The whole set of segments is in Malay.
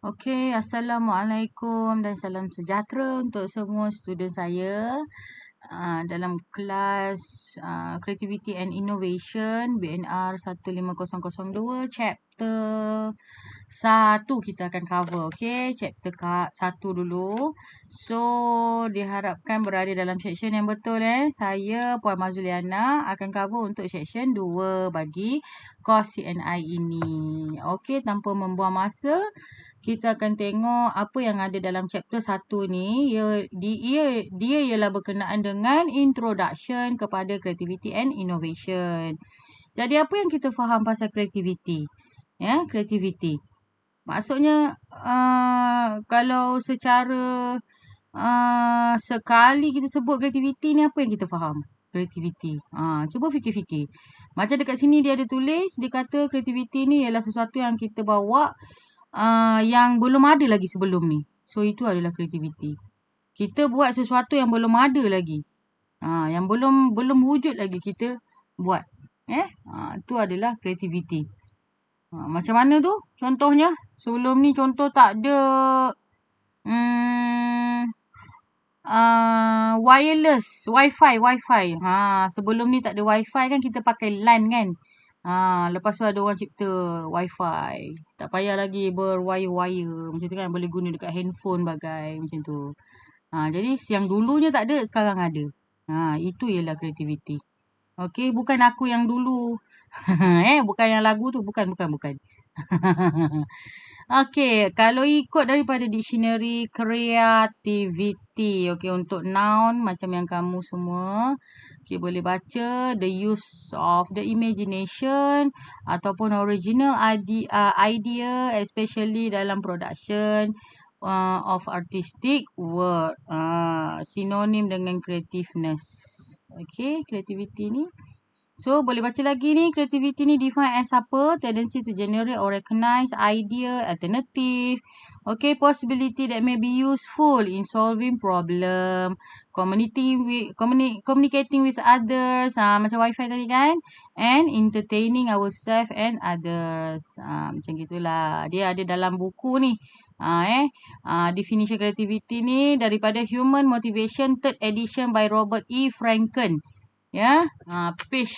Okey, Assalamualaikum dan salam sejahtera untuk semua student saya dalam kelas Creativity and Innovation BNR 15002 chapter 1 kita akan cover. Okey, chapter 1 dulu. So, diharapkan berada dalam section yang betul. Saya Puan Mazuliana akan cover untuk section 2 bagi course CNI ini. Okey, tanpa membuang masa, kita akan tengok apa yang ada dalam chapter 1 ni. Dia ialah berkenaan dengan introduction kepada creativity and innovation. Jadi apa yang kita faham pasal creativity? Ya, creativity. Maksudnya kalau secara sekali kita sebut creativity ni, apa yang kita faham? Creativity. Cuba fikir-fikir. Macam dekat sini dia ada tulis, dia kata creativity ni ialah sesuatu yang kita bawa yang belum ada lagi sebelum ni. So, itu adalah creativity. Kita buat sesuatu yang belum ada lagi. Yang belum wujud lagi kita buat. Itu adalah creativity. Macam mana tu contohnya? Sebelum ni contoh tak ada wireless, wifi. Sebelum ni tak ada wifi kan, kita pakai LAN kan. Lepas tu ada orang cipta wifi. Tak payah lagi berwire-wire. Macam tu kan, boleh guna dekat handphone bagai macam tu. Jadi yang dulunya tak ada, sekarang ada. Itu ialah creativity. Okey, bukan aku yang dulu. Bukan yang lagu tu, bukan. Okey, kalau ikut daripada dictionary creativity, okey, untuk noun macam yang kamu semua, okey, boleh baca the use of the imagination ataupun original idea especially dalam production of artistic work. Sinonim dengan creativeness. Okey, creativity ni. So, boleh baca lagi ni. Creativity ni define as apa? Tendency to generate or recognize idea, alternative. Okay, possibility that may be useful in solving problem. Communicating with others. Macam wifi tadi kan. And entertaining ourselves and others. Macam gitulah. Dia ada dalam buku ni. Definition creativity ni daripada Human Motivation 3rd edition by Robert E. Franken. Ya, page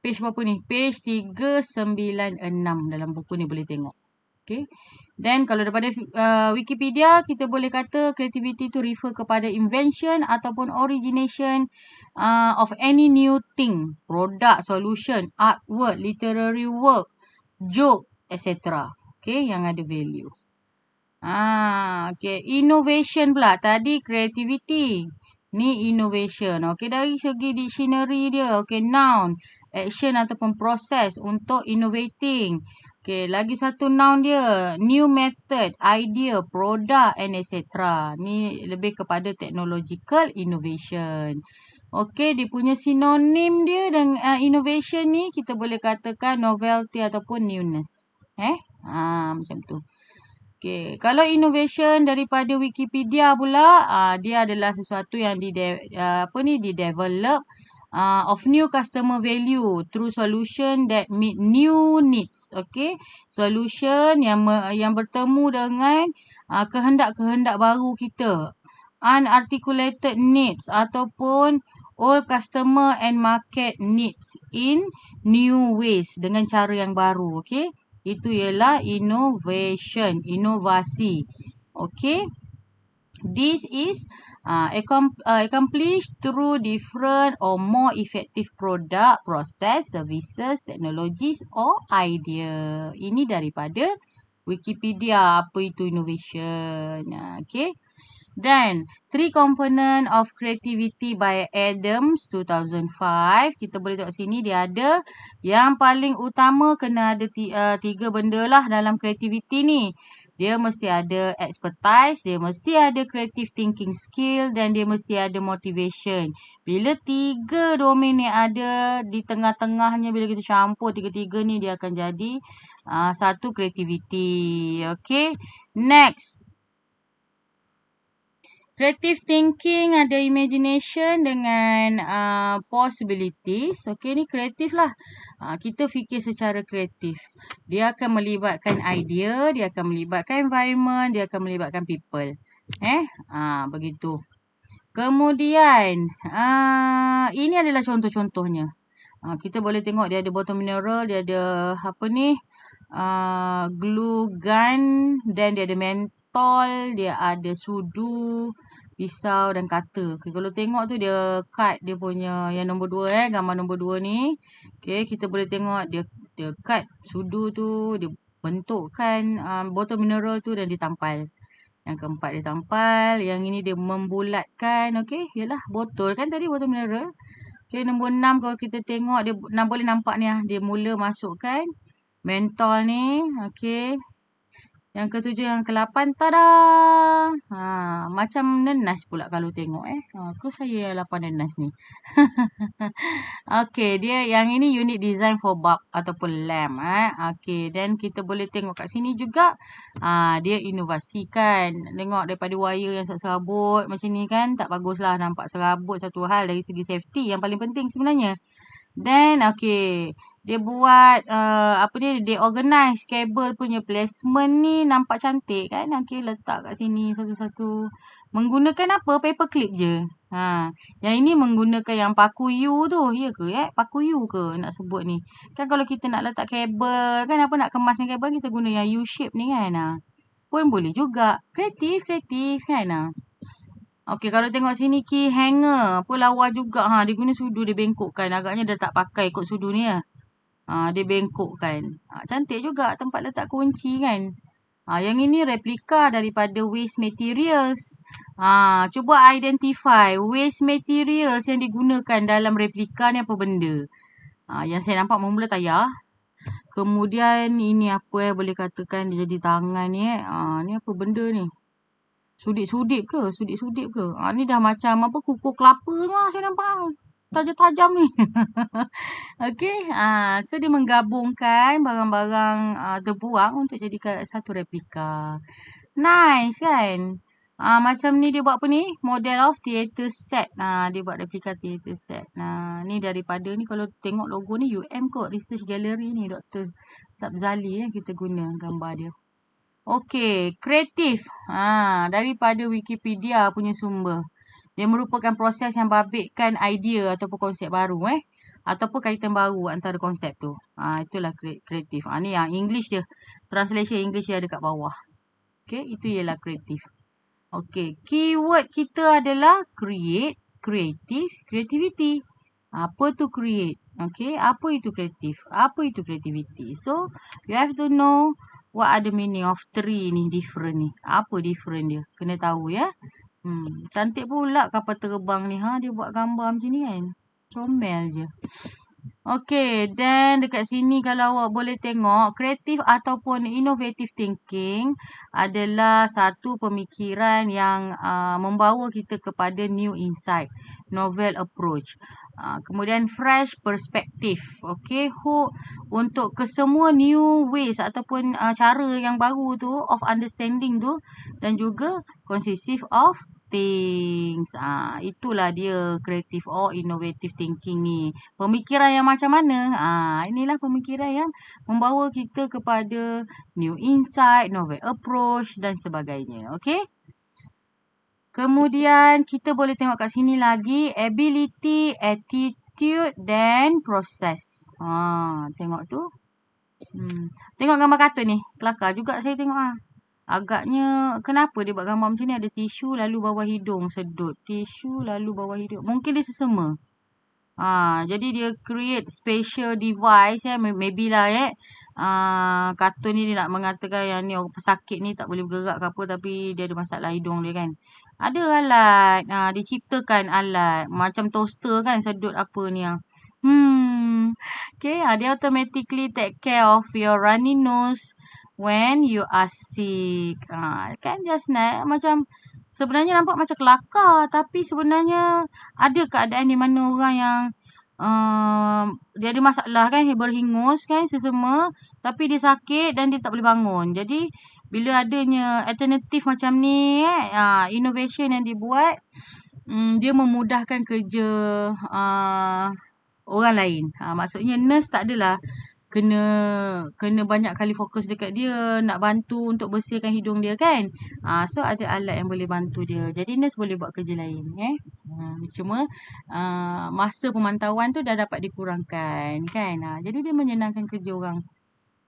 berapa ni? Page 396 dalam buku ni boleh tengok. Okay. Then kalau daripada Wikipedia, kita boleh kata creativity tu refer kepada invention ataupun origination of any new thing, product, solution, artwork, literary work, joke, etc. Okay, yang ada value. Okay, innovation pula. Tadi creativity. Ni innovation. Okey, dari segi dictionary dia. Okey, noun. Action ataupun proses untuk innovating. Okey, lagi satu noun dia. New method, idea, product and etc. Ni lebih kepada technological innovation. Okey, dia punya sinonim dia dengan innovation ni kita boleh katakan novelty ataupun newness. Macam tu. Okay. Kalau innovation daripada Wikipedia pula, dia adalah sesuatu yang didevelop of new customer value through solution that meet new needs. Okay. Solution yang bertemu dengan kehendak-kehendak baru kita. Unarticulated needs ataupun all customer and market needs in new ways dengan cara yang baru. Okay. Itu ialah innovation, inovasi. Okay. This is accomplished through different or more effective product, process, services, technologies or idea. Ini daripada Wikipedia, apa itu innovation. Okay. Then, 3 component of creativity by Adams 2005. Kita boleh tengok sini dia ada. Yang paling utama kena ada 3 benda lah dalam creativity ni. Dia mesti ada expertise, dia mesti ada creative thinking skill dan dia mesti ada motivation. Bila 3 domain ni ada di tengah-tengahnya, bila kita campur 3-3 ni, dia akan jadi satu creativity. Okay. Next. Creative thinking ada imagination dengan possibilities. Okey, ni kreatif lah. Kita fikir secara kreatif. Dia akan melibatkan idea, dia akan melibatkan environment, dia akan melibatkan people. Begitu. Kemudian, ini adalah contoh-contohnya. Kita boleh tengok dia ada bottom mineral, dia ada apa ni? Glue gun, dan dia ada mentol, dia ada sudu, pisau dan cutter. Okay, kalau tengok tu dia cut dia punya yang nombor 2 gambar nombor 2 ni. Okay, kita boleh tengok dia cut sudu tu, dia bentukkan bottom mineral tu dan ditampal. Yang keempat dia tampal, yang ini dia membulatkan. Okey, yalah botol kan tadi botol mineral. Okey, nombor 6 kalau kita tengok dia boleh nampak ni dia mula masukkan mentol ni. Okey. Yang ketujuh, yang ke-8, tada! Macam nenas pula kalau tengok Aku saya yang 8 nenas ni. Okey, dia yang ini unit design for bulb ataupun lamp Okey, dan kita boleh tengok kat sini juga dia inovasikan. Tengok daripada wire yang serabut macam ni kan, tak baguslah nampak serabut satu hal dari segi safety yang paling penting sebenarnya. Then okey, dia buat dia organize kabel punya placement ni nampak cantik kan. Okey, letak kat sini satu-satu. Menggunakan apa? Paper clip je. Yang ini menggunakan yang paku U tu. Ya ke paku U ke nak sebut ni? Kan kalau kita nak letak kabel kan nak kemaskan kabel kita guna yang U shape ni kan. Pun boleh juga. Kreatif kan. Okey, kalau tengok sini key hanger. Apa lawa juga. Dia guna sudu dia bengkokkan. Agaknya dia tak pakai kot sudu ni dia bengkokkan. Cantik juga tempat letak kunci kan. Yang ini replika daripada waste materials. Cuba identify waste materials yang digunakan dalam replika ni apa benda. Yang saya nampak mula tayar. Kemudian ini apa boleh katakan dia jadi tangan ni ni apa benda ni? Sudip-sudip ke? Ni dah macam apa kukuh kelapa tu saya nampak. Tajam-tajam ni. Okey. So dia menggabungkan barang-barang terbuang untuk jadikan satu replika. Nice kan? Macam ni dia buat apa ni? Model of theatre set. Dia buat replika theatre set. Ni daripada ni kalau tengok logo ni UM kot. Research Gallery ni Dr. Sabzali kita guna gambar dia. Okey, kreatif. Daripada Wikipedia punya sumber. Dia merupakan proses yang babitkan idea ataupun konsep baru ataupun kaitan baru antara konsep tu. Itulah kreatif. Ni yang English dia. Translation English dia ada kat bawah. Okey, itu ialah kreatif. Okey, keyword kita adalah create, creative, creativity. Apa tu create? Okey, apa itu kreatif? Apa itu creativity? So, you have to know what are the meaning of three ni different ni. Apa different dia? Kena tahu ya. Cantik pula kapal terbang ni. Dia buat gambar macam ni kan. Comel je. Okey, dan dekat sini kalau awak boleh tengok, kreatif ataupun innovative thinking adalah satu pemikiran yang membawa kita kepada new insight, novel approach. Kemudian fresh perspective. Okey, hook untuk kesemua new ways ataupun cara yang baru tu of understanding tu dan juga consistive of things. Itulah dia creative or innovative thinking ni. Pemikiran yang macam mana? Inilah pemikiran yang membawa kita kepada new insight, novel approach dan sebagainya. Okey? Kemudian kita boleh tengok kat sini lagi ability, attitude dan process. Tengok tu. Tengok gambar kartun ni. Kelakar juga saya tengok Agaknya kenapa dia buat gambar macam ni? Ada tisu lalu bawah hidung sedut. Tisu lalu bawah hidung. Mungkin dia sesama. Jadi dia create special device maybe lah kartun ni dia nak mengatakan yang ni orang pesakit ni tak boleh bergerak ke apa tapi dia ada masalah hidung dia kan. Ada alat. Dia ciptakan alat. Macam toaster kan sedut apa ni Okay, dia automatically take care of your runny nose when you are sick. Kan just macam sebenarnya nampak macam kelakar tapi sebenarnya ada keadaan di mana orang yang dia ada masalah kan, berhingus kan sesama tapi dia sakit dan dia tak boleh bangun. Jadi bila adanya alternatif macam ni, innovation yang dibuat, dia memudahkan kerja orang lain. Maksudnya nurse tak adalah kena banyak kali fokus dekat dia, nak bantu untuk bersihkan hidung dia kan. So ada alat yang boleh bantu dia. Jadi nurse boleh buat kerja lain. Cuma masa pemantauan tu dah dapat dikurangkan kan. Jadi dia menyenangkan kerja orang.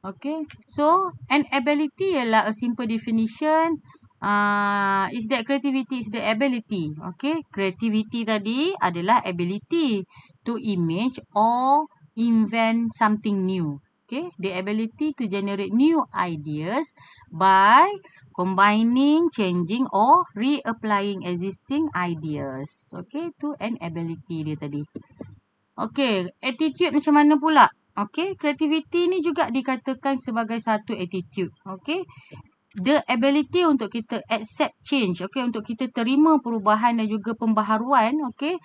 Okay. So an ability ialah a simple definition. Is that creativity is the ability. Okay. Creativity tadi adalah ability to image or invent something new. Okay, the ability to generate new ideas by combining, changing or reapplying existing ideas. Okay, to an ability dia tadi. Okay, attitude macam mana pula? Okay, creativity ni juga dikatakan sebagai satu attitude. Okay, the ability untuk kita accept change, okay, untuk kita terima perubahan dan juga pembaharuan, okay,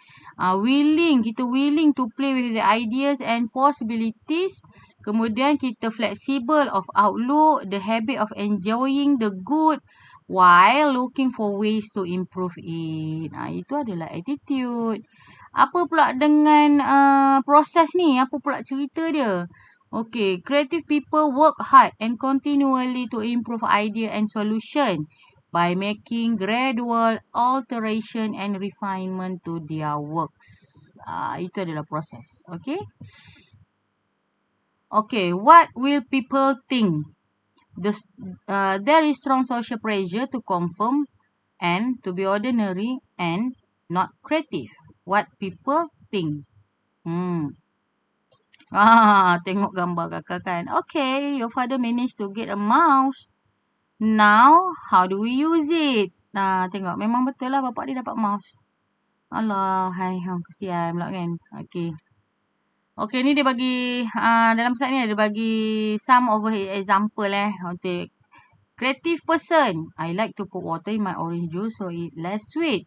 kita willing to play with the ideas and possibilities, kemudian kita flexible of outlook, the habit of enjoying the good while looking for ways to improve it. Itu adalah attitude. Apa pula dengan proses ni? Apa pula cerita dia? Okay, creative people work hard and continually to improve idea and solution by making gradual alteration and refinement to their works. Itu adalah proses. Okay. Okay, what will people think? There is strong social pressure to conform and to be ordinary and not creative. What people think? Tengok gambar kakak kan. Okay, your father managed to get a mouse. Now, how do we use it? Tengok. Memang betul lah bapak dia dapat mouse. Alah, kesian pula kan. Okay. Okay, ni dia bagi, dalam slide ni dia bagi some of example untuk creative person. I like to put water in my orange juice so it less sweet.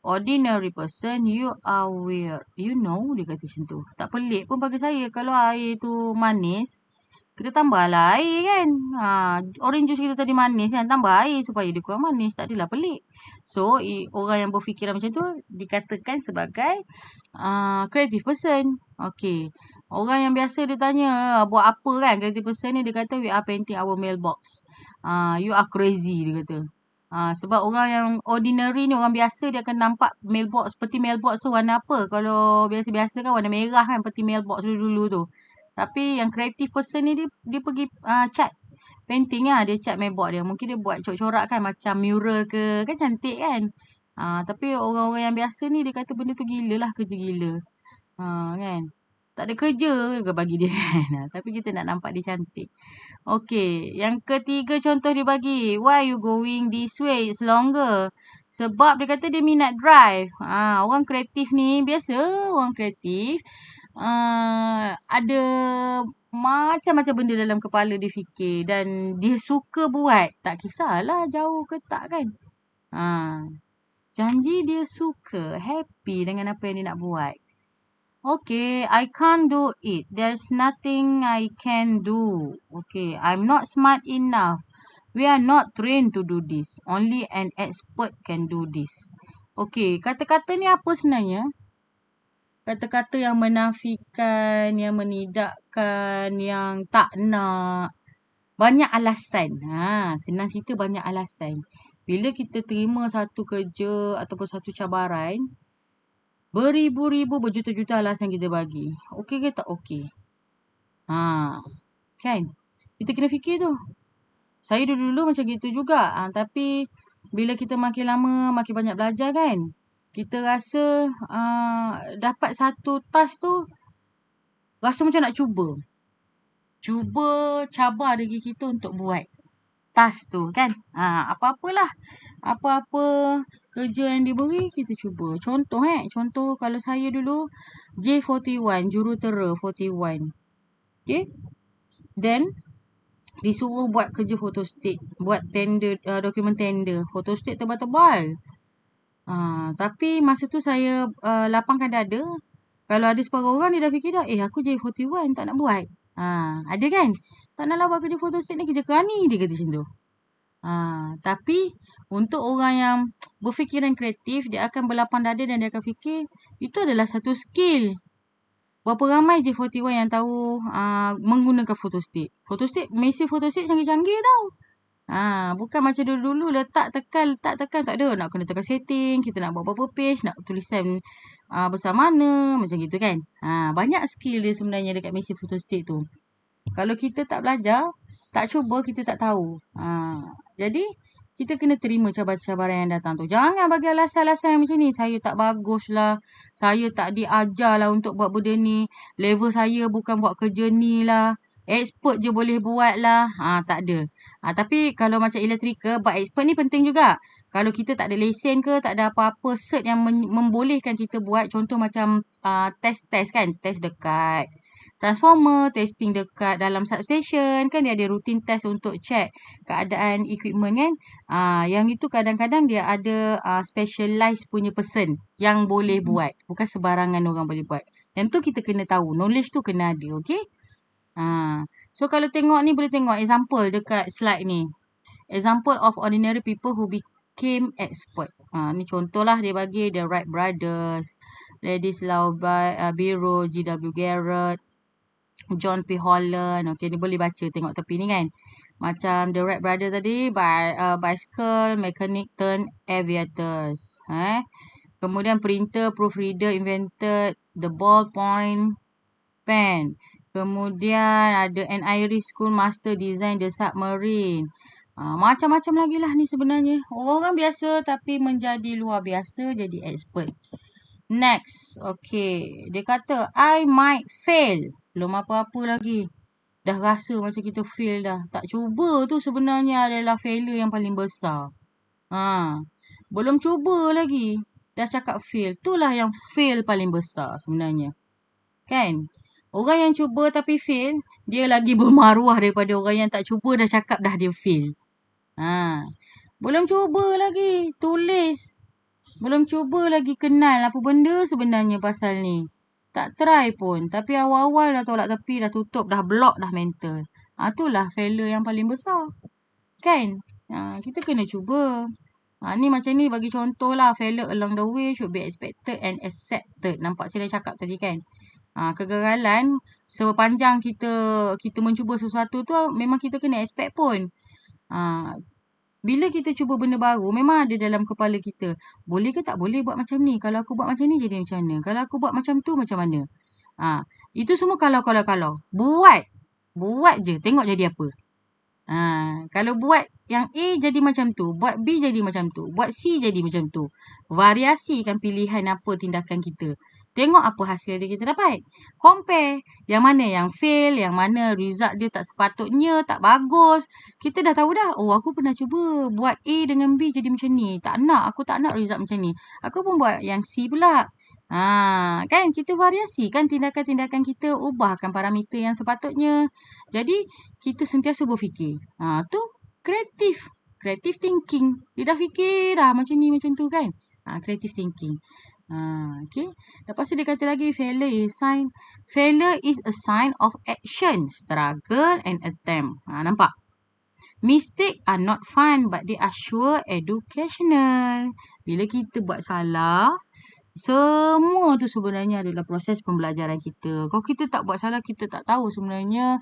Ordinary person, you are weird. You know, dia kata macam tu. Tak pelik pun bagi saya. Kalau air tu manis, kita tambahlah air kan. Orange juice kita tadi manis kan. Tambah air supaya dia kurang manis. Tak adalah pelik. So, orang yang berfikiran macam tu dikatakan sebagai creative person. Okay. Orang yang biasa dia tanya, buat apa kan creative person ni. Dia kata, we are painting our mailbox. You are crazy, dia kata. Sebab orang yang ordinary ni, orang biasa, dia akan nampak mailbox, peti mailbox tu warna apa. Kalau biasa-biasa kan warna merah kan peti mailbox dulu-dulu tu. Tapi yang creative person ni, dia pergi cat painting lah. Dia cat mailbox dia. Mungkin dia buat corak-corak kan macam mural ke. Kan cantik kan. Tapi orang-orang yang biasa ni, dia kata benda tu gila lah, kerja gila. Kan. Tak ada kerja ke bagi dia kan. Tapi kita nak nampak dia cantik. Okay. Yang ketiga contoh dia bagi. Why you going this way? It's longer. Sebab dia kata dia minat drive. Orang kreatif ni. Biasa orang kreatif. Ada macam-macam benda dalam kepala dia fikir. Dan dia suka buat. Tak kisahlah jauh ke tak kan. Janji dia suka. Happy dengan apa yang dia nak buat. Okay, I can't do it. There's nothing I can do. Okay, I'm not smart enough. We are not trained to do this. Only an expert can do this. Okay, kata-kata ni apa sebenarnya? Kata-kata yang menafikan, yang menidakkan, yang tak nak. Banyak alasan. Senang cerita banyak alasan. Bila kita terima satu kerja ataupun satu cabaran, beribu-ribu, berjuta-juta alasan kita bagi. Okey ke tak okey? Kan? Kita kena fikir tu. Saya dulu macam gitu juga. Tapi bila kita makin lama, makin banyak belajar kan. Kita rasa dapat satu task tu, rasa macam nak cuba. Cabar diri kita untuk buat task tu kan. Apa-apalah. Apa-apa kerja yang diberi, kita cuba. Contoh kalau saya dulu, J41, jurutera 41. Okay. Then, disuruh buat kerja photostat. Buat tender, dokumen tender. Photostat tebal-tebal. Tapi masa tu saya lapangkan dada. Kalau ada separuh orang, dia dah fikir dah, aku J41, tak nak buat. Ada kan? Tak naklah buat kerja photostat ni, kerja kerani, dia kata macam tu. Tapi untuk orang yang berfikiran kreatif, dia akan berlapang dada dan dia akan fikir itu adalah satu skill. Berapa ramai je 41 yang tahu menggunakan photostat. Mesin photostat canggih-canggih tau. Bukan macam dulu-dulu letak tekan tak ada. Nak kena tekan setting, kita nak buat berapa page, nak tulisan besar mana, macam gitu kan. Banyak skill dia sebenarnya dekat mesin photostat tu. Kalau kita tak belajar, tak cuba, kita tak tahu. Jadi, kita kena terima cabaran-cabaran yang datang tu. Jangan bagi alasan-alasan macam ni. Saya tak bagus lah. Saya tak diajar lah untuk buat benda ni. Level saya bukan buat kerja ni lah. Expert je boleh buat lah. Tak ada. Tapi kalau macam electrical, buat expert ni penting juga. Kalau kita tak ada lesen ke, tak ada apa-apa cert yang membolehkan kita buat. Contoh macam test-test kan. Test dekat transformer, testing dekat dalam substation, kan dia ada routine test untuk check keadaan equipment kan. Yang itu kadang-kadang dia ada specialized punya person yang boleh buat. Bukan sebarangan orang boleh buat. Yang tu kita kena tahu. Knowledge tu kena ada, okay? So kalau tengok ni, boleh tengok example dekat slide ni. Example of ordinary people who became expert. Ni contohlah dia bagi the Wright Brothers, Ladislav Biro, G.W. Garrett, John P. Holland. Okay, ni boleh baca tengok tepi ni kan. Macam the Wright Brothers tadi, bicycle mechanic turn aviators. Kemudian printer proofreader invented the ballpoint pen. Kemudian ada an Irish schoolmaster design the submarine. Macam-macam lagi lah ni sebenarnya. Orang biasa tapi menjadi luar biasa, jadi expert. Next. Okay. Dia kata, I might fail. Belum apa-apa lagi. Dah rasa macam kita fail dah. Tak cuba tu sebenarnya adalah failure yang paling besar. Belum cuba lagi. Dah cakap fail. Itulah yang fail paling besar sebenarnya. Kan? Orang yang cuba tapi fail, dia lagi bermaruah daripada orang yang tak cuba dah cakap dah dia fail. Belum cuba lagi tulis. Belum cuba lagi kenal apa benda sebenarnya pasal ni. Tak try pun. Tapi awal-awal dah tolak tepi, dah tutup, dah block dah mental. Itulah failure yang paling besar. Kan? Kita kena cuba. Ni macam ni bagi contoh lah. Failure along the way should be expected and accepted. Nampak saya dah cakap tadi kan? Kegagalan sepanjang kita mencuba sesuatu tu memang kita kena expect pun. Bila kita cuba benda baru, memang ada dalam kepala kita. Boleh ke tak boleh buat macam ni? Kalau aku buat macam ni, jadi macam mana? Kalau aku buat macam tu, macam mana? Itu semua kalau. Buat je. Tengok jadi apa. Kalau buat yang A jadi macam tu, buat B jadi macam tu, buat C jadi macam tu. Variasikan pilihan apa tindakan kita. Tengok apa hasil dia kita dapat. Compare. Yang mana yang fail, yang mana result dia tak sepatutnya, tak bagus. Kita dah tahu dah. Oh, aku pernah cuba buat A dengan B jadi macam ni. Aku tak nak result macam ni. Aku pun buat yang C pula. Kan kita variasikan tindakan-tindakan kita, ubahkan parameter yang sepatutnya. Jadi kita sentiasa berfikir. Tu kreatif. Creative thinking. Dia dah fikir dah macam ni macam tu kan. Creative thinking. Okay. Lepas tu dia kata lagi failure is a sign of action, struggle and attempt. Nampak? Mistake are not fun but they are sure educational. Bila kita buat salah, semua tu sebenarnya adalah proses pembelajaran kita. Kalau kita tak buat salah, kita tak tahu sebenarnya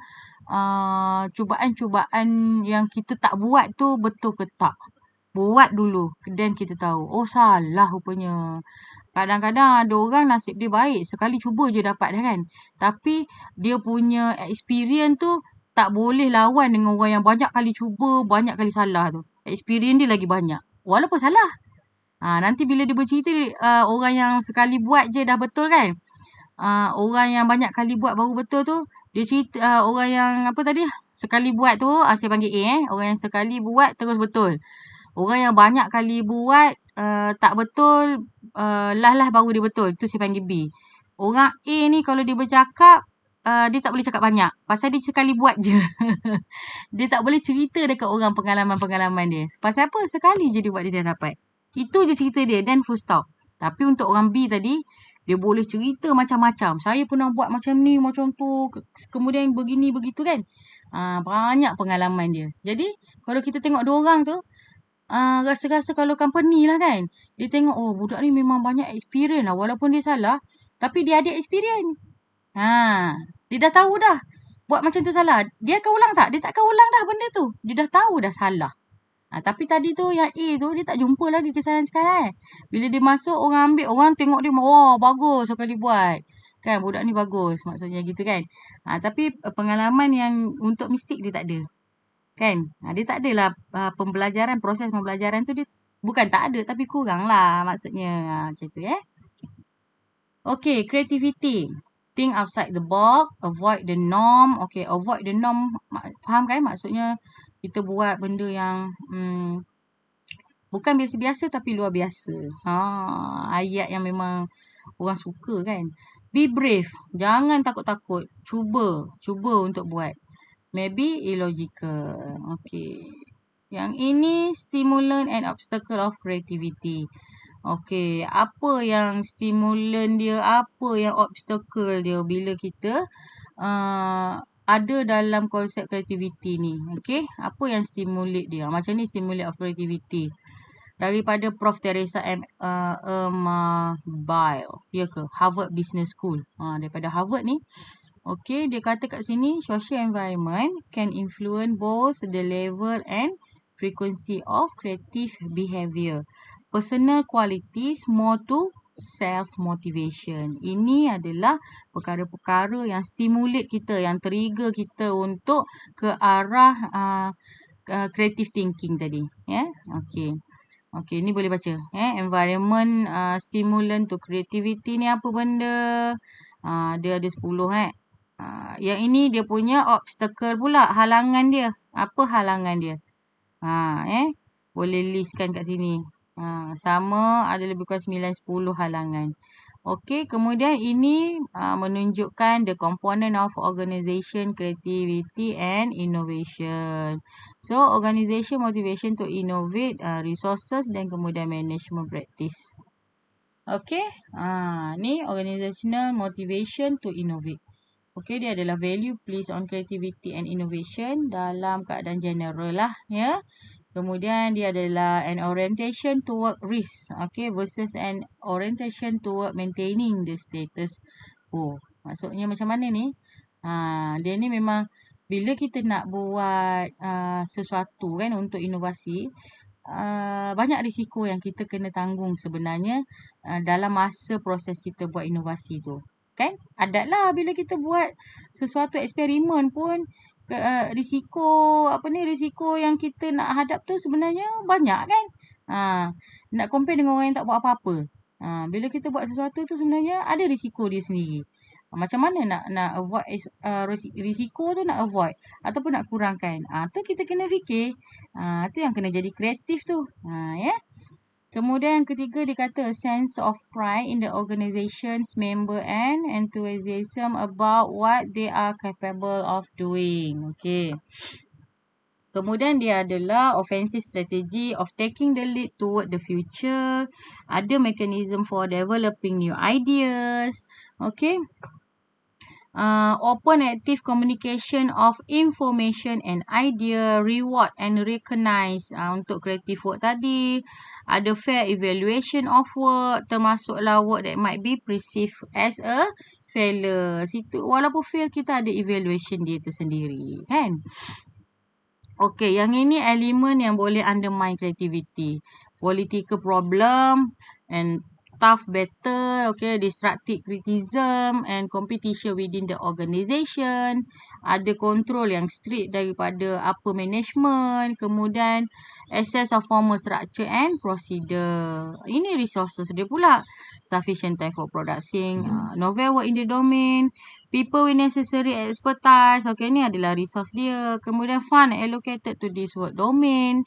cubaan-cubaan yang kita tak buat tu betul ke tak. Buat dulu dan kita tahu. Oh, salah rupanya. Kadang-kadang ada orang nasib dia baik. Sekali cuba je dapat dah kan. Tapi dia punya experience tu tak boleh lawan dengan orang yang banyak kali cuba, banyak kali salah tu. Experience dia lagi banyak. Walaupun salah. Nanti bila dia bercerita, orang yang sekali buat je dah betul kan. Orang yang banyak kali buat baru betul tu, dia cerita orang yang apa tadi? Sekali buat tu, saya panggil A. Orang yang sekali buat terus betul. Orang yang banyak kali buat tak betul, lah baru dia betul. Itu saya panggil B. Orang A ni kalau dia bercakap, dia tak boleh cakap banyak. Pasal dia sekali buat je. Dia tak boleh cerita dekat orang pengalaman-pengalaman dia. Pasal apa? Sekali je dia buat, dia dah dapat. Itu je cerita dia. Then full stop. Tapi untuk orang B tadi, dia boleh cerita macam-macam. Saya pernah buat macam ni, macam tu. Kemudian begini, begitu kan. Banyak pengalaman dia. Jadi, kalau kita tengok dua orang tu, rasa-rasa kalau company lah kan, dia tengok, oh budak ni memang banyak experience lah. Walaupun dia salah, tapi dia ada experience. Dia dah tahu dah. Buat macam tu salah. Dia akan ulang tak? Dia tak akan ulang dah benda tu. Dia dah tahu dah salah. Tapi tadi tu yang A tu dia tak jumpa lagi kesalahan sekarang. Bila dia masuk orang ambil, orang tengok dia, wah bagus sekali buat. Kan budak ni bagus maksudnya gitu kan. Tapi pengalaman yang untuk mistik dia tak ada. Kan? Dia tak adalah pembelajaran, proses pembelajaran tu dia bukan tak ada tapi kurang lah maksudnya. Macam tu Okay, creativity. Think outside the box, avoid the norm. Okay, avoid the norm. Faham kan? Maksudnya kita buat benda yang bukan biasa-biasa tapi luar biasa. Ayat yang memang orang suka kan. Be brave. Jangan takut-takut. Cuba untuk buat. Maybe illogical. Okay. Yang ini stimulant and obstacle of creativity. Okay, apa yang stimulan dia, apa yang obstacle dia bila kita ada dalam konsep creativity ni. Okay, apa yang stimulate dia. Macam ni stimulate of creativity. Daripada Prof. Teresa M. Bile. Ya ke? Harvard Business School. Daripada Harvard ni. Okay, dia kata kat sini, social environment can influence both the level and frequency of creative behavior. Personal qualities more to self-motivation. Ini adalah perkara-perkara yang stimulate kita, yang trigger kita untuk ke arah creative thinking tadi. Okay. Okay, ni boleh baca. Environment stimulant to creativity ni apa benda? Dia ada 10. Yang ini dia punya obstacle pula. Halangan dia. Apa halangan dia? Boleh listkan kat sini. Sama ada lebih kurang 9-10 halangan. Okey, kemudian ini menunjukkan the component of organization, creativity and innovation. So, organization motivation to innovate, resources dan kemudian management practice. Okey, ni organizational motivation to innovate. Okey, dia adalah value placed on creativity and innovation dalam keadaan general lah, ya. Kemudian dia adalah an orientation toward risk, okay, versus an orientation toward maintaining the status quo. Maksudnya macam mana ni? Dia ni memang bila kita nak buat sesuatu kan untuk inovasi, banyak risiko yang kita kena tanggung sebenarnya dalam masa proses kita buat inovasi tu. Kan? Adatlah bila kita buat sesuatu eksperimen pun risiko yang kita nak hadap tu sebenarnya banyak kan. Nak compare dengan orang yang tak buat apa-apa. Bila kita buat sesuatu tu sebenarnya ada risiko dia sendiri. Macam mana nak avoid risiko tu, nak avoid ataupun nak kurangkan. Tu kita kena fikir. Tu yang kena jadi kreatif tu. Kemudian yang ketiga dia kata sense of pride in the organization's member and enthusiasm about what they are capable of doing. Okay. Kemudian dia adalah offensive strategy of taking the lead toward the future. Ada mechanism for developing new ideas. Okay. Open active communication of information and idea, reward and recognize untuk creative work tadi. Ada fair evaluation of work, termasuklah work that might be perceived as a failure. Situ walaupun fail kita ada evaluation dia tersendiri, kan? Okay, yang ini elemen yang boleh undermine creativity. Political problem and tough battle, okay, destructive criticism and competition within the organisation. Ada control yang strict daripada upper management. Kemudian access of formal structure and procedure. Ini resources dia pula. Sufficient time for production, novel work in the domain, people with necessary expertise. Okay, ni adalah resource dia. Kemudian fund allocated to this work domain.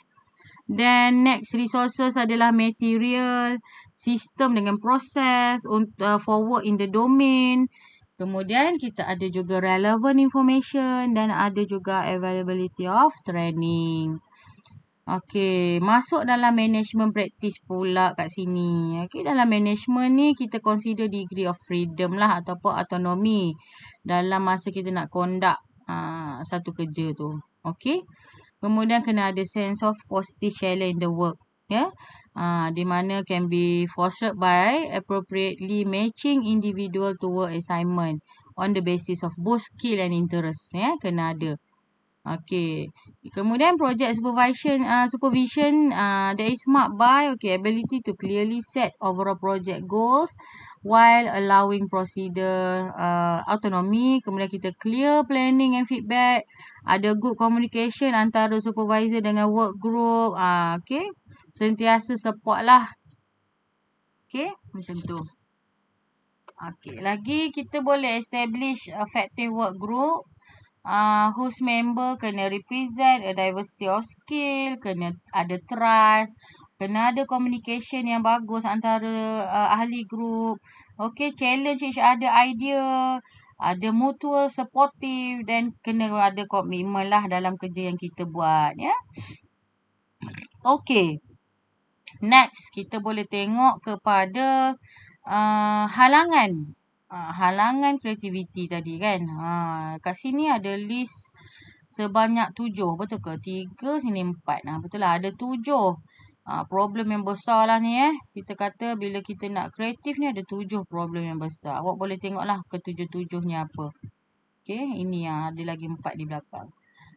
Then next resources adalah material, sistem dengan proses for work in the domain. Kemudian kita ada juga relevant information dan ada juga availability of training. Okay, masuk dalam management practice pula kat sini. Okay, dalam management ni kita consider degree of freedom lah ataupun autonomy dalam masa kita nak conduct satu kerja tu. Okay. Kemudian kena ada sense of positive challenge in the work. Ya. Di mana can be fostered by appropriately matching individual to work assignment on the basis of both skill and interest. Ya. Kena ada. Okay. Kemudian project supervision that is marked by ability to clearly set overall project goals while allowing procedure autonomy. Kemudian kita clear planning and feedback. Ada good communication antara supervisor dengan work group. Okay. Sentiasa support lah. Okay. Macam tu. Okay. Lagi kita boleh establish effective work group. Whose member kena represent a diversity of skill, kena ada trust, kena ada communication yang bagus antara ahli group. Okay, challenge each other idea, ada mutual supportive dan kena ada komitmen lah dalam kerja yang kita buat. Ya. Okay. Next, kita boleh tengok kepada halangan. Halangan kreativiti tadi kan. Kat sini ada list sebanyak 7. Betul ke? 3, sini 4. Betul lah. Ada 7. Problem yang besar lah ni Kita kata bila kita nak kreatif ni ada 7 problem yang besar. Awak boleh tengok lah ke-7-7 apa. Okay. Ini ada lagi 4 di belakang.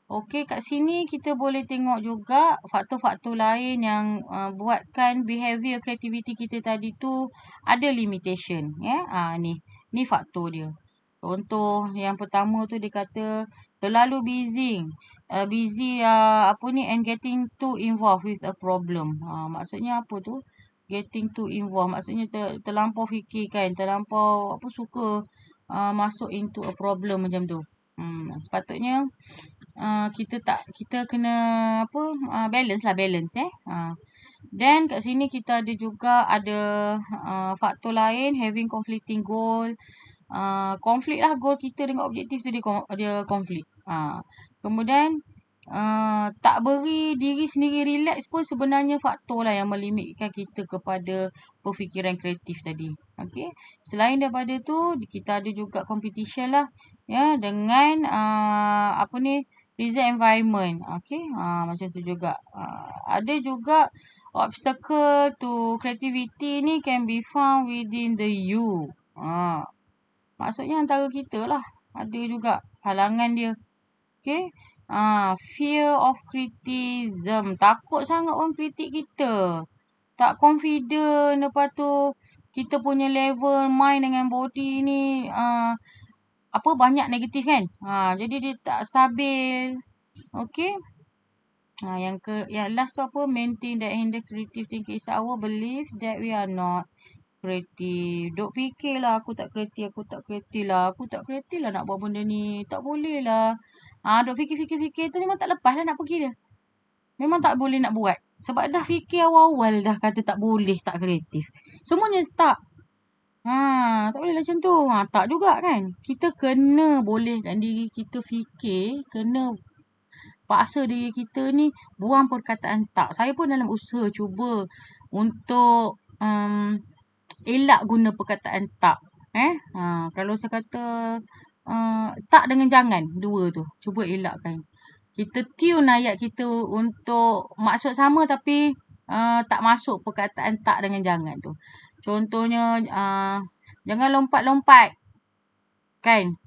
Okey, kat sini kita boleh tengok juga faktor-faktor lain yang buatkan behavior creativity kita tadi tu ada limitation. Ni faktor dia. Contoh yang pertama tu dia kata terlalu busy and getting too involved with a problem. Maksudnya apa tu? Getting too involved. Maksudnya terlampau fikir kan, terlampau suka masuk into a problem macam tu. Sepatutnya kita kena balance. Then kat sini kita ada juga faktor lain, having conflicting goal. Konflik lah goal kita dengan objektif tu dia konflik. Kemudian tak beri diri sendiri relax pun sebenarnya faktor lah yang melimitkan kita kepada berfikiran kreatif tadi. Okay. Selain daripada tu kita ada juga competition lah dengan result environment. Okay. Macam tu juga. Ada juga obstacle to creativity ni can be found within the you. Maksudnya antara kita lah. Ada juga halangan dia. Okay. Fear of criticism. Takut sangat orang kritik kita. Tak confident. Lepas tu kita punya level mind dengan body ni banyak negatif kan. Jadi dia tak stabil. Okay. Yang last tu maintain that in the creative thinking is our belief that we are not kreatif. Duk fikir lah aku tak kreatif lah nak buat benda ni. Tak boleh lah. Duk fikir tu memang tak lepas lah nak pergi dia. Memang tak boleh nak buat. Sebab dah fikir awal-awal dah kata tak boleh, tak kreatif. Semuanya tak. Tak boleh lah macam tu. Tak juga kan. Kita kena bolehkan diri kita fikir. Kena paksa diri kita ni buang perkataan tak. Saya pun dalam usaha cuba untuk elak guna perkataan tak. Kalau saya kata tak dengan jangan. Dua tu. Cuba elakkan. Kita tune ayat kita untuk maksud sama tapi tak masuk perkataan tak dengan jangan tu. Contohnya jangan lompat-lompat. Kan?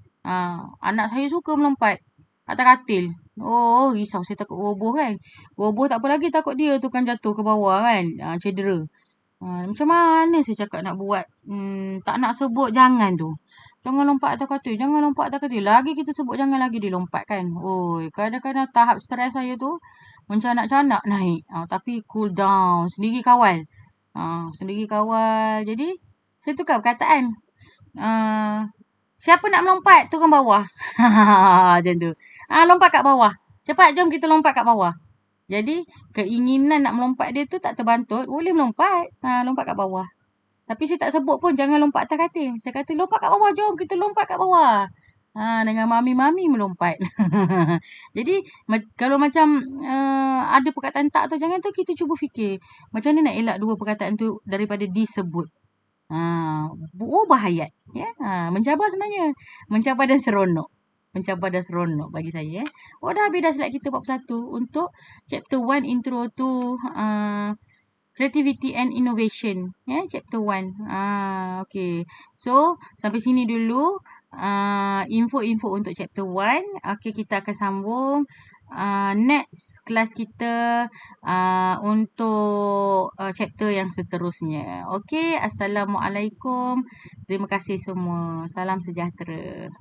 Anak saya suka melompat atas katil. Oh, risau saya takut roboh kan. Roboh tak apa lagi, takut dia tu kan jatuh ke bawah kan. Cedera. Macam mana saya cakap nak buat tak nak sebut jangan tu. Jangan lompat atas katil. Jangan lompat atas katil. Lagi kita sebut jangan lagi dia lompat kan. Kadang-kadang tahap stres saya tu mencanak-canak naik. Tapi cool down. Sendiri kawal. Jadi saya tukar perkataan. Siapa nak melompat turun bawah. Macam tu. Lompat kat bawah. Cepat jom kita lompat kat bawah. Jadi keinginan nak melompat dia tu tak terbantut. Boleh melompat. Lompat kat bawah. Tapi saya tak sebut pun jangan lompat atas katil. Saya kata lompat kat bawah. Jom kita lompat kat bawah. Dengan mami-mami melompat. Jadi kalau macam ada perkataan tak tu, jangan tu kita cuba fikir. Macam mana nak elak dua perkataan tu daripada disebut. Ubah ayat. Mencabar sebenarnya. Mencabar dan seronok. mencabar dan seronok bagi saya. Oh, dah habis dah slide kita bab 1 untuk chapter 1 intro to creativity and innovation. Chapter 1. Okay. So, sampai sini dulu info-info untuk chapter 1. Okay, kita akan sambung next kelas kita untuk chapter yang seterusnya. Okay, Assalamualaikum. Terima kasih semua. Salam sejahtera.